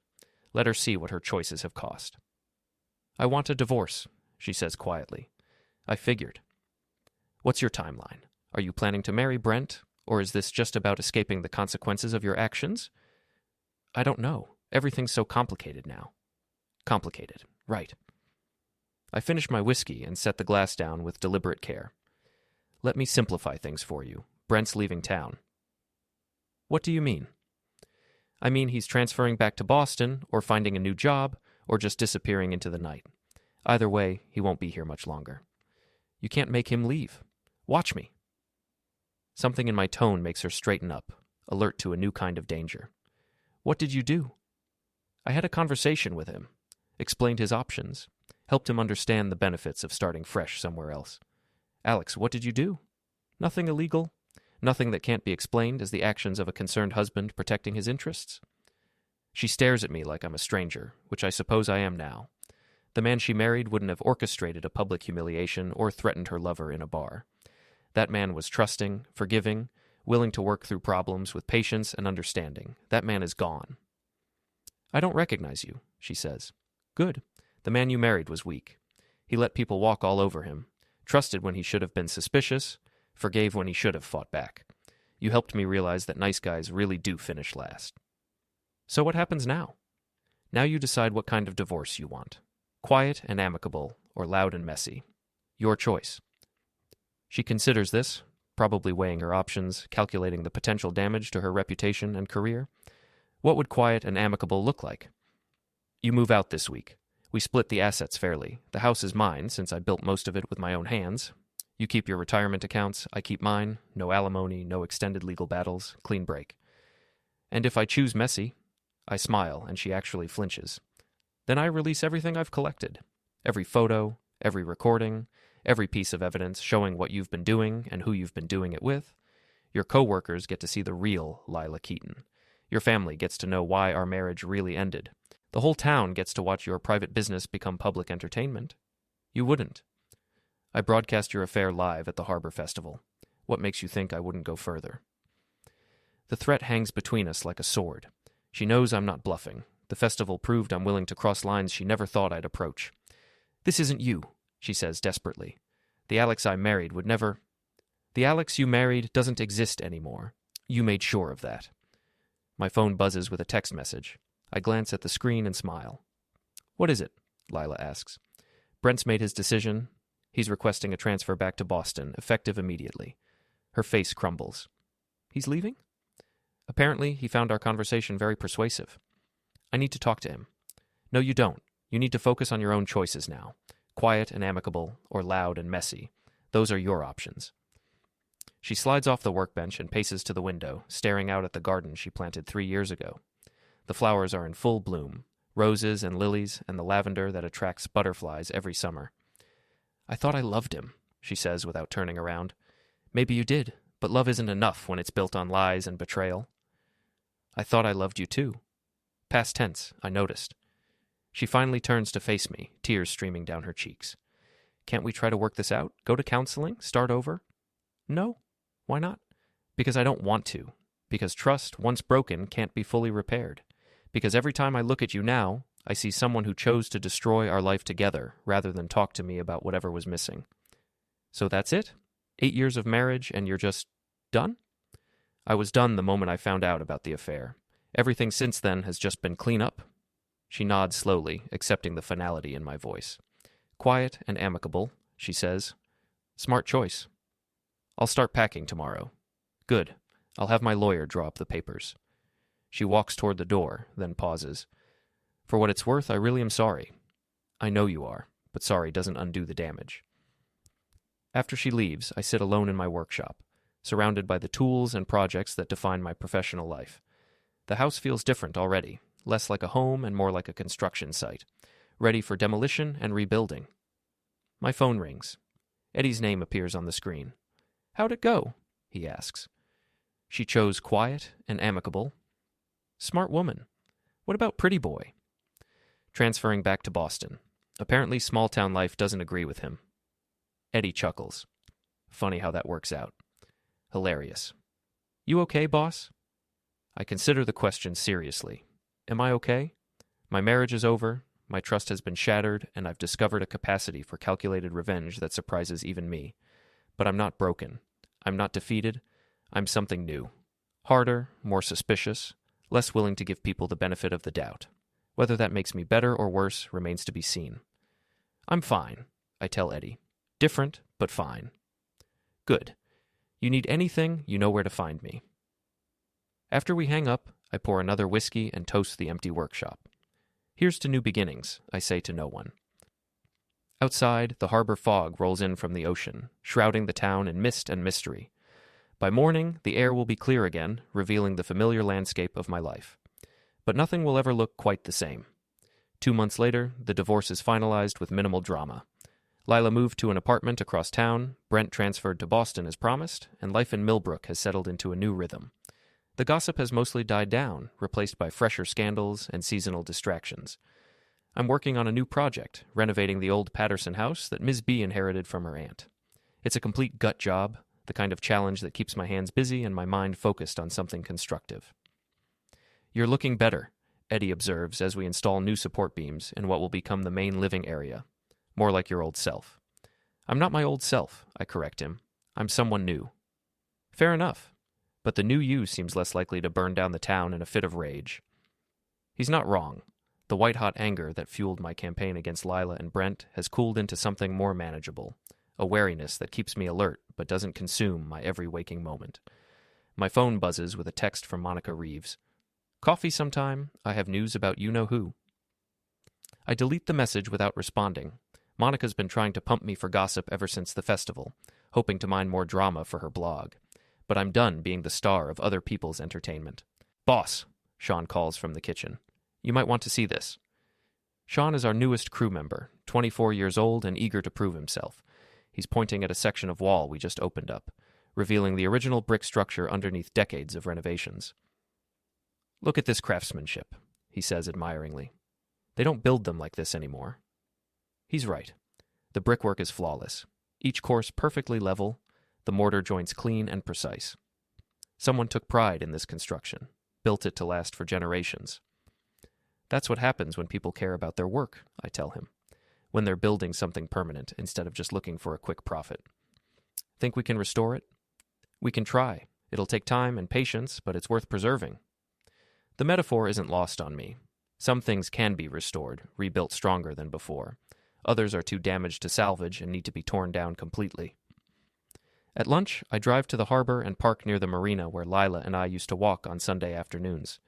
Let her see what her choices have cost. "I want a divorce," she says quietly. "I figured." "What's your timeline? Are you planning to marry Brent, or is this just about escaping the consequences of your actions?" "I don't know. Everything's so complicated now." "Complicated. Right." I finish my whiskey and set the glass down with deliberate care. "Let me simplify things for you. Brent's leaving town." "What do you mean?" "I mean he's transferring back to Boston, or finding a new job, or just disappearing into the night. Either way, he won't be here much longer." "You can't make him leave. Watch me." Something in my tone makes her straighten up, alert to a new kind of danger. "What did you do?" "I had a conversation with him, explained his options, helped him understand the benefits of starting fresh somewhere else." "Alex, what did you do?" "Nothing illegal. Nothing that can't be explained as the actions of a concerned husband protecting his interests." She stares at me like I'm a stranger, which I suppose I am now. The man she married wouldn't have orchestrated a public humiliation or threatened her lover in a bar. That man was trusting, forgiving, willing to work through problems with patience and understanding. That man is gone. I don't recognize you, she says. Good. The man you married was weak. He let people walk all over him, trusted when he should have been suspicious, forgave when he should have fought back. You helped me realize that nice guys really do finish last. So what happens now? Now you decide what kind of divorce you want. Quiet and amicable, or loud and messy. Your choice. She considers this, probably weighing her options, calculating the potential damage to her reputation and career. What would quiet and amicable look like? You move out this week. We split the assets fairly. The house is mine, since I built most of it with my own hands. You keep your retirement accounts, I keep mine. No alimony, no extended legal battles, clean break. And if I choose messy, I smile, and she actually flinches. Then I release everything I've collected. Every photo, every recording, every piece of evidence showing what you've been doing and who you've been doing it with. Your coworkers get to see the real Lila Keaton. Your family gets to know why our marriage really ended. The whole town gets to watch your private business become public entertainment. You wouldn't. I broadcast your affair live at the Harbor Festival. What makes you think I wouldn't go further? The threat hangs between us like a sword. She knows I'm not bluffing. The festival proved I'm willing to cross lines she never thought I'd approach. This isn't you, she says desperately. The Alex I married would never... The Alex you married doesn't exist anymore. You made sure of that. My phone buzzes with a text message. I glance at the screen and smile. What is it? Lila asks. Brent's made his decision. He's requesting a transfer back to Boston, effective immediately. Her face crumbles. He's leaving? Apparently, he found our conversation very persuasive. I need to talk to him. No, you don't. You need to focus on your own choices now. Quiet and amicable, or loud and messy. Those are your options. She slides off the workbench and paces to the window, staring out at the garden she planted 3 years ago. The flowers are in full bloom, roses and lilies and the lavender that attracts butterflies every summer. I thought I loved him, she says without turning around. Maybe you did, but love isn't enough when it's built on lies and betrayal. I thought I loved you too. Past tense, I noticed. She finally turns to face me, tears streaming down her cheeks. Can't we try to work this out? Go to counseling? Start over? No. Why not? Because I don't want to. Because trust, once broken, can't be fully repaired. Because every time I look at you now, I see someone who chose to destroy our life together rather than talk to me about whatever was missing. So that's it? 8 years of marriage and you're just done? I was done the moment I found out about the affair. Everything since then has just been clean up. She nods slowly, accepting the finality in my voice. Quiet and amicable, she says. Smart choice. I'll start packing tomorrow. Good. I'll have my lawyer draw up the papers. She walks toward the door, then pauses. For what it's worth, I really am sorry. I know you are, but sorry doesn't undo the damage. After she leaves, I sit alone in my workshop, surrounded by the tools and projects that define my professional life. The house feels different already, less like a home and more like a construction site, ready for demolition and rebuilding. My phone rings. Eddie's name appears on the screen. How'd it go? He asks. She chose quiet and amicable. Smart woman. What about pretty boy? Transferring back to Boston. Apparently small-town life doesn't agree with him. Eddie chuckles. Funny how that works out. Hilarious. You okay, boss? I consider the question seriously. Am I okay? My marriage is over, my trust has been shattered, and I've discovered a capacity for calculated revenge that surprises even me. But I'm not broken. I'm not defeated. I'm something new. Harder, more suspicious, less willing to give people the benefit of the doubt. Whether that makes me better or worse remains to be seen. I'm fine, I tell Eddie. Different, but fine. Good. You need anything, you know where to find me. After we hang up, I pour another whiskey and toast the empty workshop. Here's to new beginnings, I say to no one. Outside, the harbor fog rolls in from the ocean, shrouding the town in mist and mystery. By morning, the air will be clear again, revealing the familiar landscape of my life. But nothing will ever look quite the same. 2 months later, the divorce is finalized with minimal drama. Lila moved to an apartment across town, Brent transferred to Boston as promised, and life in Millbrook has settled into a new rhythm. The gossip has mostly died down, replaced by fresher scandals and seasonal distractions. I'm working on a new project, renovating the old Patterson house that Ms. B inherited from her aunt. It's a complete gut job, the kind of challenge that keeps my hands busy and my mind focused on something constructive. "You're looking better," Eddie observes as we install new support beams in what will become the main living area. "More like your old self." "I'm not my old self," I correct him. "I'm someone new." "Fair enough. But the new you seems less likely to burn down the town in a fit of rage." He's not wrong. The white-hot anger that fueled my campaign against Lila and Brent has cooled into something more manageable, a wariness that keeps me alert but doesn't consume my every waking moment. My phone buzzes with a text from Monica Reeves. "Coffee sometime. I have news about you-know-who." I delete the message without responding. Monica's been trying to pump me for gossip ever since the festival, hoping to mine more drama for her blog. But I'm done being the star of other people's entertainment. "Boss," Sean calls from the kitchen. "You might want to see this." Sean is our newest crew member, 24 years old and eager to prove himself. He's pointing at a section of wall we just opened up, revealing the original brick structure underneath decades of renovations. "Look at this craftsmanship," he says admiringly. "They don't build them like this anymore." He's right. The brickwork is flawless, each course perfectly level, the mortar joints clean and precise. Someone took pride in this construction, built it to last for generations. That's what happens when people care about their work, I tell him, when they're building something permanent instead of just looking for a quick profit. "Think we can restore it?" "We can try. It'll take time and patience, but it's worth preserving." The metaphor isn't lost on me. Some things can be restored, rebuilt stronger than before. Others are too damaged to salvage and need to be torn down completely. At lunch, I drive to the harbor and park near the marina where Lila and I used to walk on Sunday afternoons.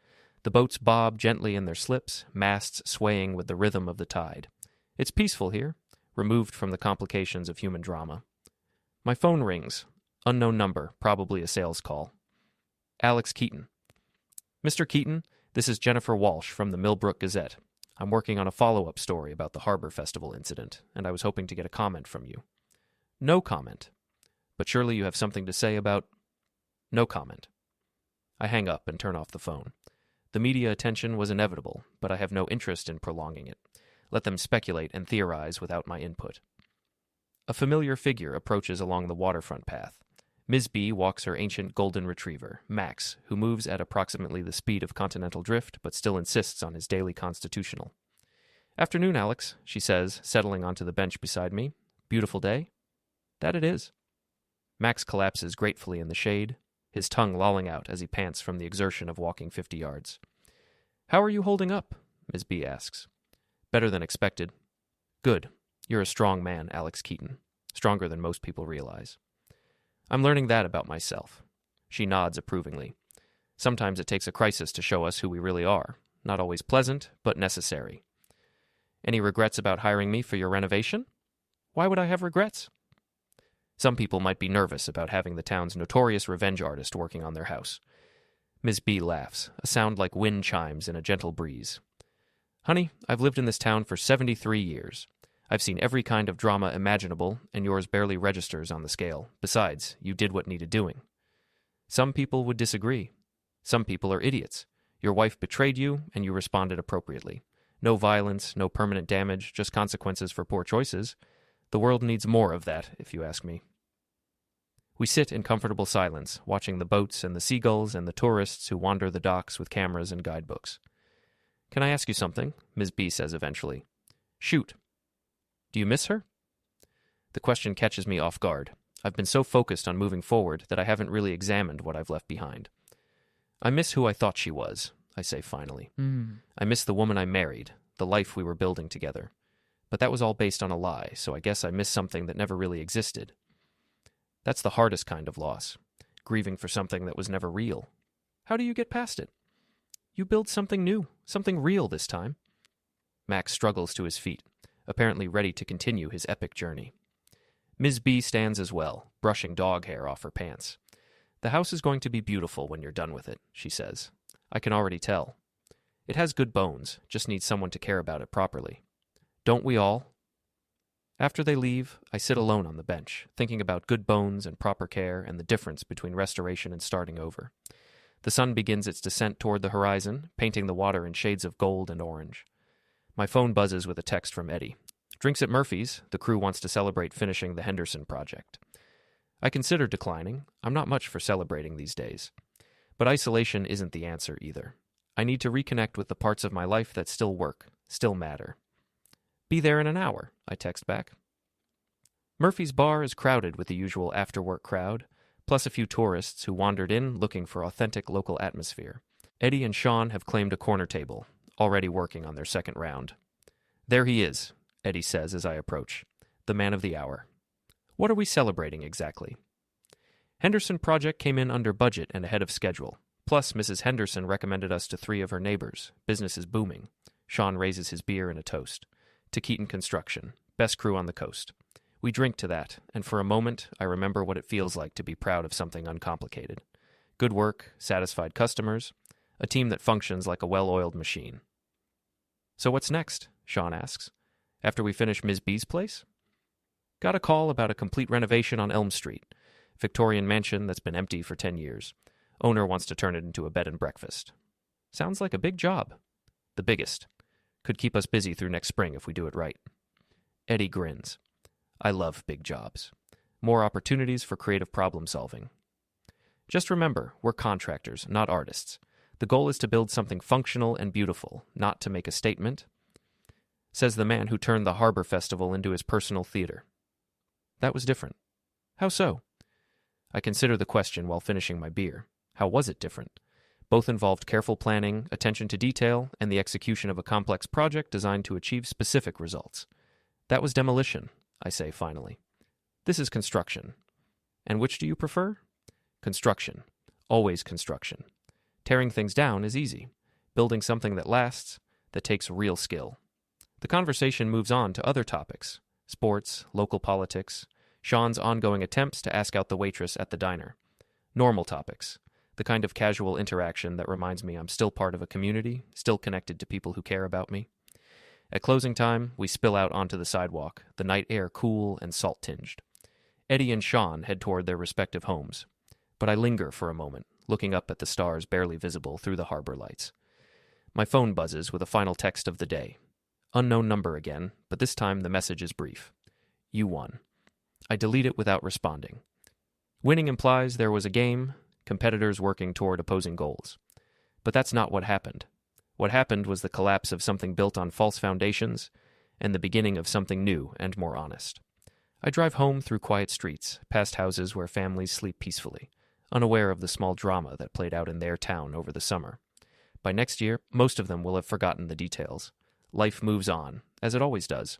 The boats bob gently in their slips, masts swaying with the rhythm of the tide. It's peaceful here, removed from the complications of human drama. My phone rings. Unknown number, probably a sales call. Alex Keaton. "Mr. Keaton, this is Jennifer Walsh from the Millbrook Gazette. I'm working on a follow-up story about the Harbor Festival incident, and I was hoping to get a comment from you." "No comment. But surely you have something to say about—" "No comment." I hang up and turn off the phone. The media attention was inevitable, but I have no interest in prolonging it. Let them speculate and theorize without my input. A familiar figure approaches along the waterfront path. Ms. B walks her ancient golden retriever, Max, who moves at approximately the speed of continental drift but still insists on his daily constitutional. "Afternoon, Alex," she says, settling onto the bench beside me. "Beautiful day?" "That it is." Max collapses gratefully in the shade, his tongue lolling out as he pants from the exertion of walking 50 yards. "How are you holding up?" Ms. B asks. "Better than expected." "Good. You're a strong man, Alex Keaton. Stronger than most people realize." "I'm learning that about myself." She nods approvingly. "Sometimes it takes a crisis to show us who we really are. Not always pleasant, but necessary." "Any regrets about hiring me for your renovation?" "Why would I have regrets?" Some people might be nervous about having the town's notorious revenge artist working on their house. Ms. B laughs, a sound like wind chimes in a gentle breeze. "Honey, I've lived in this town for 73 years. I've seen every kind of drama imaginable, and yours barely registers on the scale. Besides, you did what needed doing." "Some people would disagree. Some people are idiots. Your wife betrayed you, and you responded appropriately. No violence, no permanent damage, just consequences for poor choices. The world needs more of that, if you ask me." We sit in comfortable silence, watching the boats and the seagulls and the tourists who wander the docks with cameras and guidebooks. "Can I ask you something?" Ms. B says eventually. "Shoot." "Do you miss her?" The question catches me off guard. I've been so focused on moving forward that I haven't really examined what I've left behind. "I miss who I thought she was," I say finally. "I miss the woman I married, the life we were building together. But that was all based on a lie, so I guess I miss something that never really existed. That's the hardest kind of loss, grieving for something that was never real. How do you get past it? You build something new, something real this time." Max struggles to his feet, apparently ready to continue his epic journey. Ms. B stands as well, brushing dog hair off her pants. "The house is going to be beautiful when you're done with it," she says. "I can already tell. It has good bones, just needs someone to care about it properly. Don't we all?" After they leave, I sit alone on the bench, thinking about good bones and proper care and the difference between restoration and starting over. The sun begins its descent toward the horizon, painting the water in shades of gold and orange. My phone buzzes with a text from Eddie. "Drinks at Murphy's. The crew wants to celebrate finishing the Henderson project." I consider declining. I'm not much for celebrating these days. But isolation isn't the answer either. I need to reconnect with the parts of my life that still work, still matter. Be there in an hour, I text back. Murphy's bar is crowded with the usual after-work crowd, plus a few tourists who wandered in looking for authentic local atmosphere. Eddie and Sean have claimed a corner table, already working on their second round. There he is, Eddie says as I approach, the man of the hour. What are we celebrating exactly? Henderson project came in under budget and ahead of schedule. Plus, Mrs. Henderson recommended us to 3 of her neighbors. Business is booming. Sean raises his beer in a toast. To Keaton Construction, best crew on the coast. We drink to that, and for a moment, I remember what it feels like to be proud of something uncomplicated. Good work, satisfied customers, a team that functions like a well-oiled machine. So what's next? Sean asks. After we finish Ms. B's place? Got a call about a complete renovation on Elm Street. Victorian mansion that's been empty for 10 years. Owner wants to turn it into a bed and breakfast. Sounds like a big job. The biggest. Could keep us busy through next spring if we do it right. Eddie grins. I love big jobs. More opportunities for creative problem solving. Just remember, we're contractors, not artists. The goal is to build something functional and beautiful, not to make a statement, says the man who turned the Harbor Festival into his personal theater. That was different. How so? I consider the question while finishing my beer. How was it different? Both involved careful planning, attention to detail, and the execution of a complex project designed to achieve specific results. That was demolition, I say finally. This is construction. And which do you prefer? Construction. Always construction. Tearing things down is easy. Building something that lasts, that takes real skill. The conversation moves on to other topics. Sports, local politics, Sean's ongoing attempts to ask out the waitress at the diner. Normal topics. The kind of casual interaction that reminds me I'm still part of a community, still connected to people who care about me. At closing time, we spill out onto the sidewalk, the night air cool and salt-tinged. Eddie and Sean head toward their respective homes. But I linger for a moment, looking up at the stars barely visible through the harbor lights. My phone buzzes with a final text of the day. Unknown number again, but this time the message is brief. You won. I delete it without responding. Winning implies there was a game, competitors working toward opposing goals. But that's not what happened. What happened was the collapse of something built on false foundations and the beginning of something new and more honest. I drive home through quiet streets, past houses where families sleep peacefully, unaware of the small drama that played out in their town over the summer. By next year, most of them will have forgotten the details. Life moves on, as it always does.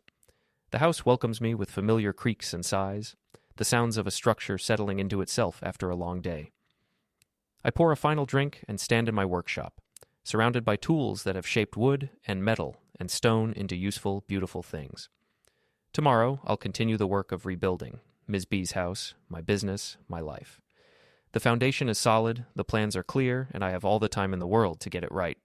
The house welcomes me with familiar creaks and sighs, the sounds of a structure settling into itself after a long day. I pour a final drink and stand in my workshop, surrounded by tools that have shaped wood and metal and stone into useful, beautiful things. Tomorrow, I'll continue the work of rebuilding Ms. B's house, my business, my life. The foundation is solid, the plans are clear, and I have all the time in the world to get it right.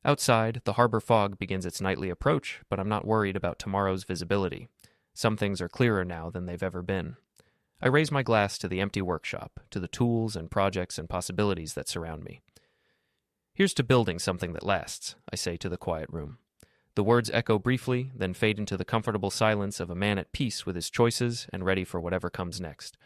Outside, the harbor fog begins its nightly approach, but I'm not worried about tomorrow's visibility. Some things are clearer now than they've ever been. I raise my glass to the empty workshop, to the tools and projects and possibilities that surround me. Here's to building something that lasts, I say to the quiet room. The words echo briefly, then fade into the comfortable silence of a man at peace with his choices and ready for whatever comes next.